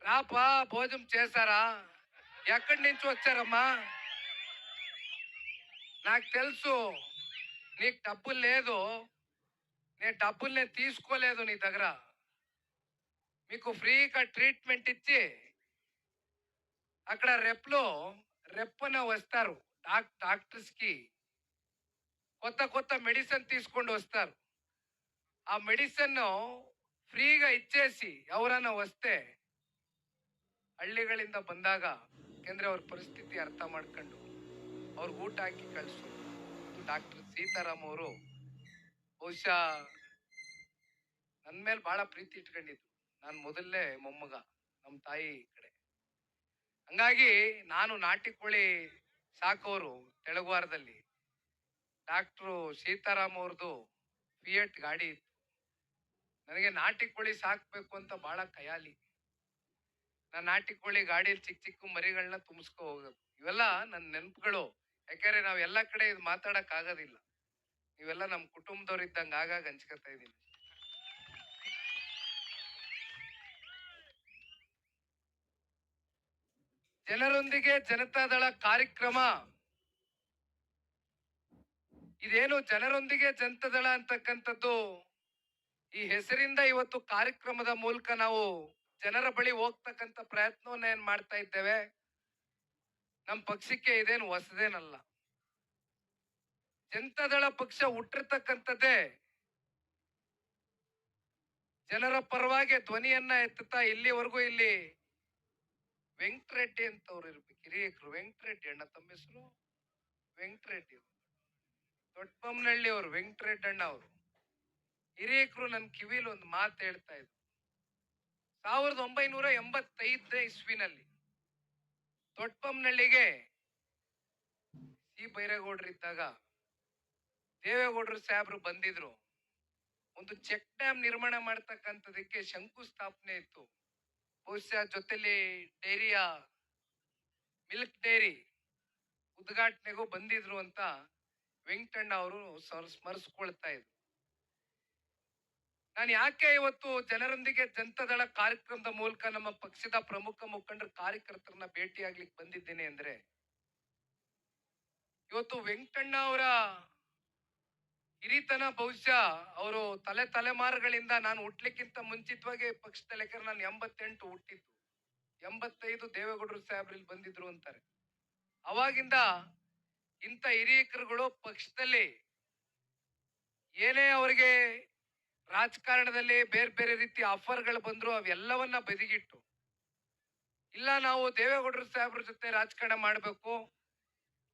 రాపా భోజనం చేశారా? ఎక్కడి నుంచి వచ్చారమ్మా? నాకు తెలుసు నీకు డబ్బులు లేదు. నేను డబ్బులు తీసుకోలేదు నీ దగ్గర. మీకు ఫ్రీగా ట్రీట్మెంట్ ఇచ్చి అక్కడ రెప్పన వస్తారు. డాక్టర్స్కి కొత్త కొత్త మెడిసిన్ తీసుకొని వస్తారు. ఆ మెడిసిన్ ಫ್ರೀగా ಇಚ್ಚೇಸಿ ఎవరైనా వస్తే ಹಳ್ಳಿಗಳಿಂದ ಬಂದಾಗ ಯಾಕೆಂದ್ರೆ ಅವ್ರ ಪರಿಸ್ಥಿತಿ ಅರ್ಥ ಮಾಡ್ಕೊಂಡು ಅವ್ರಿಗೆ ಊಟ ಹಾಕಿ ಕಳಿಸು. ಡಾಕ್ಟರ್ ಸೀತಾರಾಮ್ ಅವರು ಬಹುಶಃ ನನ್ನ ಮೇಲೆ ಬಹಳ ಪ್ರೀತಿ ಇಟ್ಕೊಂಡಿದ್ರು. ನಾನು ಮೊದಲನೇ ಮೊಮ್ಮಗ ನಮ್ಮ ತಾಯಿ ಕಡೆ. ಹಂಗಾಗಿ ನಾನು ನಾಟಿ ಕೋಳಿ ಸಾಕೋರು ತೆಳಗವಾರದಲ್ಲಿ. ಡಾಕ್ಟ್ರು ಸೀತಾರಾಮ್ ಅವ್ರದ್ದು ಫಿಯಟ್ ಗಾಡಿ ಇತ್ತು. ನನಗೆ ನಾಟಿ ಕೋಳಿ ಸಾಕ್ಬೇಕು ಅಂತ ಬಹಳ ಖಯಾಲಿ. ನಾನು ನಾಟಿ ಕೋಳಿ ಗಾಡಿಯಲ್ಲಿ ಚಿಕ್ಕ ಚಿಕ್ಕ ಮರಿಗಳನ್ನ ತುಂಬಿಸ್ಕೊ ಹೋಗೋದು. ಇವೆಲ್ಲ ನನ್ನ ನೆನಪುಗಳು. ಯಾಕಂದ್ರೆ ನಾವ್ ಎಲ್ಲ ಕಡೆ ಇದು ಮಾತಾಡಕ್ ಆಗೋದಿಲ್ಲ. ನೀವೆಲ್ಲ ನಮ್ಮ ಕುಟುಂಬದವ್ರು ಇದ್ದಂಗೆ ಆಗಾಗ ಹಂಚ್ಕೊತಾ ಇದ್ದೀನಿ. ಜನರೊಂದಿಗೆ ಜನತಾದಳ ಕಾರ್ಯಕ್ರಮ ಇದೇನು ಜನರೊಂದಿಗೆ ಜನತಾದಳ ಅಂತಕ್ಕಂಥದ್ದು ಈ ಹೆಸರಿಂದ ಇವತ್ತು ಕಾರ್ಯಕ್ರಮದ ಮೂಲಕ ನಾವು ಜನರ ಬಳಿ ಹೋಗ್ತಕ್ಕಂಥ ಪ್ರಯತ್ನವನ್ನ ಏನ್ ಮಾಡ್ತಾ ಇದ್ದೇವೆ. ನಮ್ಮ ಪಕ್ಷಕ್ಕೆ ಇದೇನು ಹೊಸದೇನಲ್ಲ. ಜನತಾದಳ ಪಕ್ಷ ಹುಟ್ಟಿರ್ತಕ್ಕಂಥದ್ದೇ ಜನರ ಪರವಾಗಿ ಧ್ವನಿಯನ್ನ ಎತ್ತುತ್ತಾ ಇಲ್ಲಿವರೆಗೂ ಇಲ್ಲಿ ವೆಂಕಟರೆಡ್ಡಿ ಅಂತವ್ರು ಇರ್ಬೇಕು, ಹಿರಿಯಕರು. ವೆಂಕಟರೆಡ್ಡಿ ಅಣ್ಣ ತಮ್ಮ ಹೆಸರು ವೆಂಕಟರೆಡ್ಡಿ, ದೊಡ್ಡಬೊಮ್ಮನಹಳ್ಳಿ ಅವರು ವೆಂಕಟರೆಡ್ಡಿ ಅಣ್ಣ ಅವರು ಹಿರಿಯಕರು ನನ್ನ ಕಿವಿಲಿ ಒಂದು ಮಾತು ಹೇಳ್ತಾ ಇದ್ರು. 1985 ಇಸ್ವಿನಲ್ಲಿ ದೊಡ್ಡಬೊಮ್ಮನಹಳ್ಳಿಗೆ ಸಿ ಬೈರೇಗೌಡರು ಇದ್ದಾಗ ದೇವೇಗೌಡರು ಸಾಹೇಬ್ರು ಬಂದಿದ್ರು. ಒಂದು ಚೆಕ್ ಡ್ಯಾಮ್ ನಿರ್ಮಾಣ ಮಾಡ್ತಕ್ಕಂಥದಕ್ಕೆ ಶಂಕುಸ್ಥಾಪನೆ ಇತ್ತು. ಬಹುಶಃ ಜೊತೆಲಿ ಡೈರಿಯ ಮಿಲ್ಕ್ ಡೈರಿ ಉದ್ಘಾಟನೆಗೂ ಬಂದಿದ್ರು ಅಂತ ವೆಂಕಟಣ್ಣ ಅವರು ಸ್ಮರಿಸ್ಕೊಳ್ತಾ ಇದ್ರು. ನಾನು ಯಾಕೆ ಇವತ್ತು ಜನರೊಂದಿಗೆ ಜನತಾದಳ ಕಾರ್ಯಕ್ರಮದ ಮೂಲಕ ನಮ್ಮ ಪಕ್ಷದ ಪ್ರಮುಖ ಮುಖಂಡರ ಕಾರ್ಯಕರ್ತರನ್ನ ಭೇಟಿಯಾಗ್ಲಿಕ್ಕೆ ಬಂದಿದ್ದೇನೆ ಅಂದ್ರೆ, ಇವತ್ತು ವೆಂಕಟಣ್ಣ ಅವರ ಹಿರಿತನ ಬಹುಶಃ ಅವರು ತಲೆಮಾರುಗಳಿಂದ ನಾನು ಹುಟ್ಲಿಕ್ಕಿಂತ ಮುಂಚಿತವಾಗಿ ಪಕ್ಷದಲ್ಲಿ, ಯಾಕಂದ್ರೆ ನಾನು 88 ಹುಟ್ಟಿದ್ದು, 85 ದೇವೇಗೌಡರು ಸಾಹೇಬ್ರಲ್ಲಿ ಬಂದಿದ್ರು ಅಂತಾರೆ. ಅವಾಗಿಂದ ಇಂಥ ಹಿರಿಯಕರುಗಳು ಪಕ್ಷದಲ್ಲಿ ಏನೇ ಅವರಿಗೆ ರಾಜಕಾರಣದಲ್ಲಿ ಬೇರೆ ಬೇರೆ ರೀತಿ ಆಫರ್ಗಳು ಬಂದ್ರು ಅವೆಲ್ಲವನ್ನ ಬದಿಗಿಟ್ಟು, ಇಲ್ಲ ನಾವು ದೇವೇಗೌಡರು ಸಾಹೇಬ್ರ ಜೊತೆ ರಾಜಕಾರಣ ಮಾಡಬೇಕು,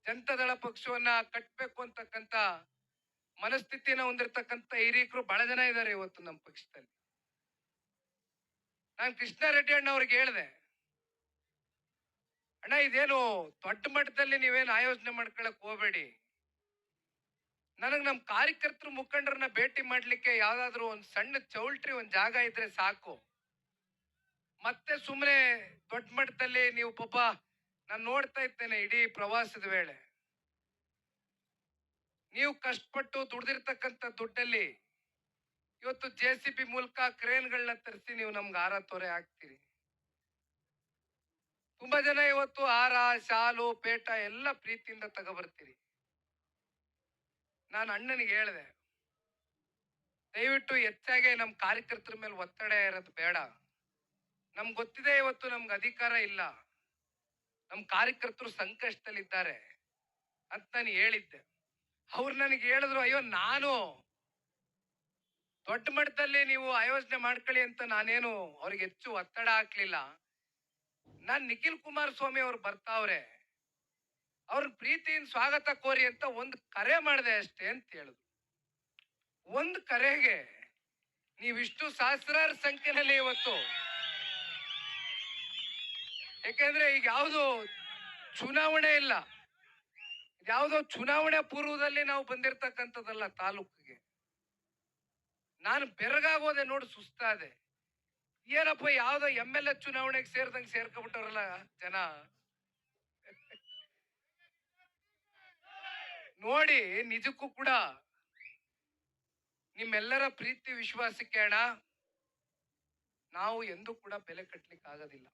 ಜನತಾದಳ ಪಕ್ಷವನ್ನ ಕಟ್ಟಬೇಕು ಅಂತಕ್ಕಂಥ ಮನಸ್ಥಿತಿನ ಹೊಂದಿರತಕ್ಕಂಥ ಹಿರಿಯಕರು ಬಹಳ ಜನ ಇದ್ದಾರೆ ಇವತ್ತು ನಮ್ಮ ಪಕ್ಷದಲ್ಲಿ. ನಾನು ಕೃಷ್ಣಾರೆಡ್ಡಿ ಅಣ್ಣ ಅವ್ರಿಗೆ ಹೇಳಿದೆ, ಅಣ್ಣ ಇದೇನು ದೊಡ್ಡ ಮಟ್ಟದಲ್ಲಿ ನೀವೇನು ಆಯೋಜನೆ ಮಾಡ್ಕೊಳಕ್ ಹೋಗ್ಬೇಡಿ, ನನಗ್ ನಮ್ ಕಾರ್ಯಕರ್ತರು ಮುಖಂಡರನ್ನ ಭೇಟಿ ಮಾಡ್ಲಿಕ್ಕೆ ಯಾವ್ದಾದ್ರು ಒಂದ್ ಸಣ್ಣ ಚೌಲ್ಟ್ರಿ ಒಂದ್ ಜಾಗ ಇದ್ರೆ ಸಾಕು. ಮತ್ತೆ ಸುಮ್ಮನೆ ದೊಡ್ಡ ಮಟ್ಟದಲ್ಲಿ ನೀವು ಪಾಪ ನಾನು ನೋಡ್ತಾ ಇದ್ದೇನೆ ಇಡೀ ಪ್ರವಾಸದ ವೇಳೆ ನೀವು ಕಷ್ಟಪಟ್ಟು ದುಡ್ದಿರ್ತಕ್ಕಂಥ ದುಡ್ಡಲ್ಲಿ ಇವತ್ತು JCB ಮೂಲಕ ಕ್ರೇನ್ಗಳನ್ನ ತರಿಸಿ ನೀವು ನಮ್ಗೆ ಹಾರ ತೊರೆ ಹಾಕ್ತೀರಿ. ತುಂಬಾ ಜನ ಇವತ್ತು ಹಾರ, ಶಾಲು, ಪೇಟ ಎಲ್ಲ ಪ್ರೀತಿಯಿಂದ ತಗೋಬರ್ತೀರಿ. ನಾನು ಅಣ್ಣನಿಗೆ ಹೇಳಿದೆ, ದಯವಿಟ್ಟು ಹೆಚ್ಚಾಗಿ ನಮ್ಮ ಕಾರ್ಯಕರ್ತರ ಮೇಲೆ ಒತ್ತಡ ಇರೋದು ಬೇಡ. ನಮ್ಗೆ ಗೊತ್ತಿದೆ ಇವತ್ತು ನಮ್ಗೆ ಅಧಿಕಾರ ಇಲ್ಲ, ನಮ್ಮ ಕಾರ್ಯಕರ್ತರು ಸಂಕಷ್ಟದಲ್ಲಿದ್ದಾರೆ ಅಂತ ನಾನು ಹೇಳಿದ್ದೆ. ಅವ್ರು ನನಗೆ ಹೇಳಿದ್ರು, ಅಯ್ಯೋ ನಾನು ದೊಡ್ಡ ಮಟ್ಟದಲ್ಲಿ ನೀವು ಆಯೋಜನೆ ಮಾಡ್ಕೊಳ್ಳಿ ಅಂತ ನಾನೇನು ಅವ್ರಿಗೆ ಹೆಚ್ಚು ಒತ್ತಡ ಹಾಕ್ಲಿಲ್ಲ. ನಾನ್ ನಿಖಿಲ್ ಕುಮಾರಸ್ವಾಮಿ ಅವ್ರು ಬರ್ತಾವ್ರೆ, ಅವ್ರ ಪ್ರೀತಿಯಿಂದ ಸ್ವಾಗತ ಕೋರಿ ಅಂತ ಒಂದು ಕರೆ ಮಾಡಿದೆ ಅಷ್ಟೇ ಅಂತ ಹೇಳಿದ್ರು. ಒಂದು ಕರೆಗೆ ನೀವಿಷ್ಟು ಸಹಸ್ರಾರು ಸಂಖ್ಯೆನಲ್ಲಿ ಇವತ್ತು, ಯಾಕೆಂದ್ರೆ ಈಗ ಯಾವುದು ಚುನಾವಣೆ ಇಲ್ಲ, ಯಾವುದೋ ಚುನಾವಣೆ ಪೂರ್ವದಲ್ಲಿ ನಾವು ಬಂದಿರತಕ್ಕಂಥದ್ದಲ್ಲ. ತಾಲೂಕಿಗೆ ನಾನು ಬೆರಗಾಗೋದೆ ನೋಡಿ ಸುಸ್ತಾದೆ. ಏನಪ್ಪ ಯಾವ್ದೋ MLA ಚುನಾವಣೆಗೆ ಸೇರ್ದಂಗೆ ಸೇರ್ಕೊಬಿಟ್ಟವ್ರಲ್ಲ ಜನ ನೋಡಿ. ನಿಜಕ್ಕೂ ಕೂಡ ನಿಮ್ಮೆಲ್ಲರ ಪ್ರೀತಿ ವಿಶ್ವಾಸಕ್ಕೆ ಅಣ್ಣ ನಾವು ಎಂದೂ ಕೂಡ ಬೆಲೆ ಕಟ್ಟಲಿಕ್ಕೆ ಆಗೋದಿಲ್ಲ.